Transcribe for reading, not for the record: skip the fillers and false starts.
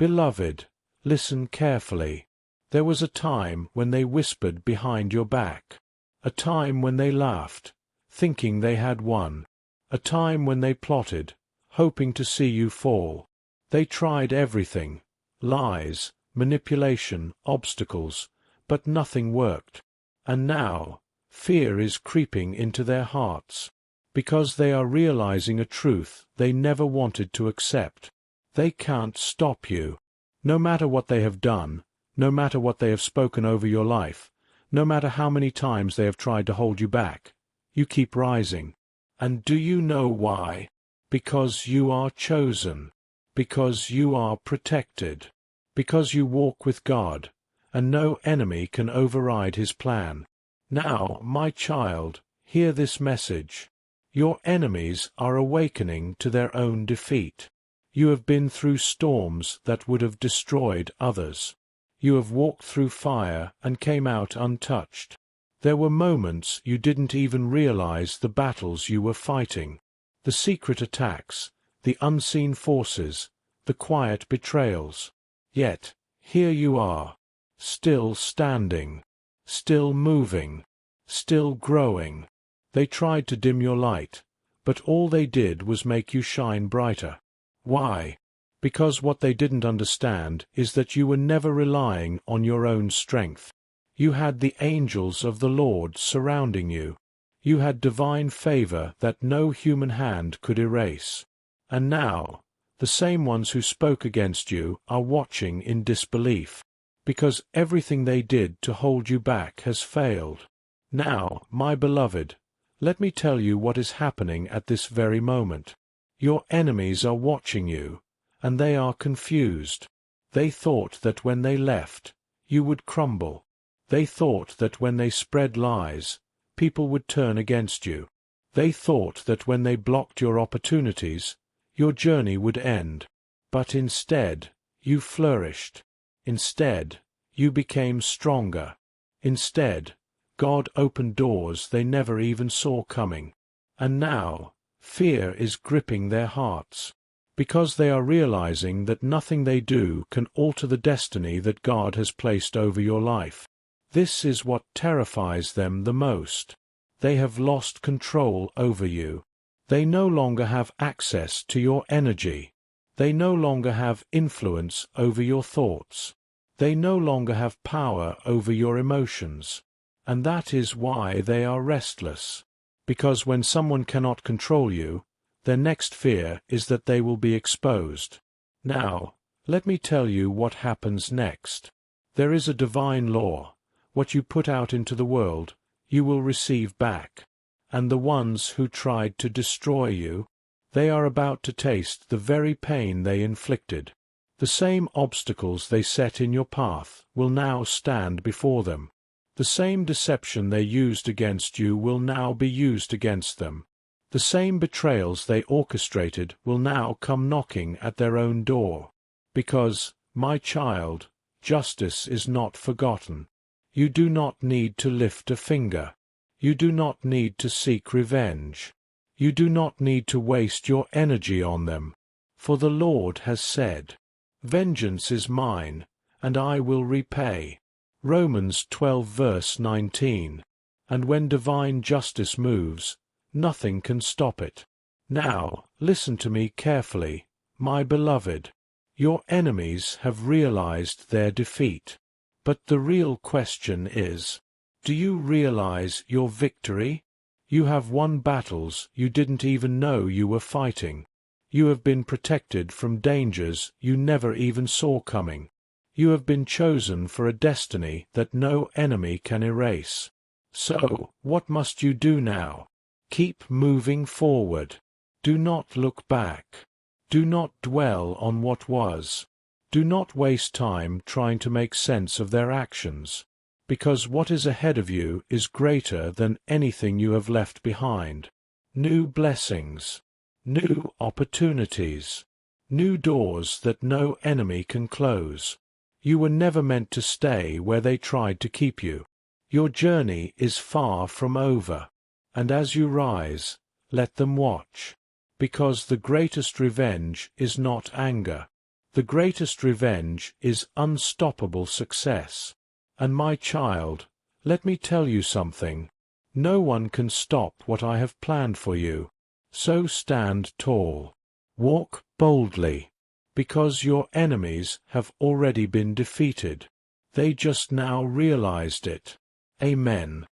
Beloved, listen carefully. There was a time when they whispered behind your back. A time when they laughed, thinking they had won. A time when they plotted, hoping to see you fall. They tried everything: lies, manipulation, obstacles, but nothing worked. And now, fear is creeping into their hearts, because they are realizing a truth they never wanted to accept. They can't stop you. No matter what they have done, no matter what they have spoken over your life, no matter how many times they have tried to hold you back, you keep rising. And do you know why? Because you are chosen. Because you are protected. Because you walk with God, and no enemy can override His plan. Now, my child, hear this message. Your enemies are awakening to their own defeat. You have been through storms that would have destroyed others. You have walked through fire and came out untouched. There were moments you didn't even realize the battles you were fighting, the secret attacks, the unseen forces, the quiet betrayals. Yet, here you are, still standing, still moving, still growing. They tried to dim your light, but all they did was make you shine brighter. Why? Because what they didn't understand is that you were never relying on your own strength. You had the angels of the Lord surrounding you. You had divine favor that no human hand could erase. And now, the same ones who spoke against you are watching in disbelief, because everything they did to hold you back has failed. Now, my beloved, let me tell you what is happening at this very moment. Your enemies are watching you, and they are confused. They thought that when they left, you would crumble. They thought that when they spread lies, people would turn against you. They thought that when they blocked your opportunities, your journey would end. But instead, you flourished. Instead, you became stronger. Instead, God opened doors they never even saw coming. And now, fear is gripping their hearts, because they are realizing that nothing they do can alter the destiny that God has placed over your life. This is what terrifies them the most. They have lost control over you. They no longer have access to your energy. They no longer have influence over your thoughts. They no longer have power over your emotions. And that is why they are restless. Because when someone cannot control you, their next fear is that they will be exposed. Now, let me tell you what happens next. There is a divine law. What you put out into the world, you will receive back. And the ones who tried to destroy you, they are about to taste the very pain they inflicted. The same obstacles they set in your path will now stand before them. The same deception they used against you will now be used against them. The same betrayals they orchestrated will now come knocking at their own door. Because, my child, justice is not forgotten. You do not need to lift a finger. You do not need to seek revenge. You do not need to waste your energy on them. For the Lord has said, "Vengeance is mine, and I will repay." Romans 12 verse 19. And when divine justice moves, nothing can stop it. Now, listen to me carefully, my beloved. Your enemies have realized their defeat. But the real question is, do you realize your victory? You have won battles you didn't even know you were fighting. You have been protected from dangers you never even saw coming. You have been chosen for a destiny that no enemy can erase. So, what must you do now? Keep moving forward. Do not look back. Do not dwell on what was. Do not waste time trying to make sense of their actions, because what is ahead of you is greater than anything you have left behind. New blessings, new opportunities, new doors that no enemy can close. You were never meant to stay where they tried to keep you. Your journey is far from over, and as you rise, let them watch, because the greatest revenge is not anger. The greatest revenge is unstoppable success. And my child, let me tell you something. No one can stop what I have planned for you. So stand tall. Walk boldly. Because your enemies have already been defeated. They just now realized it. Amen.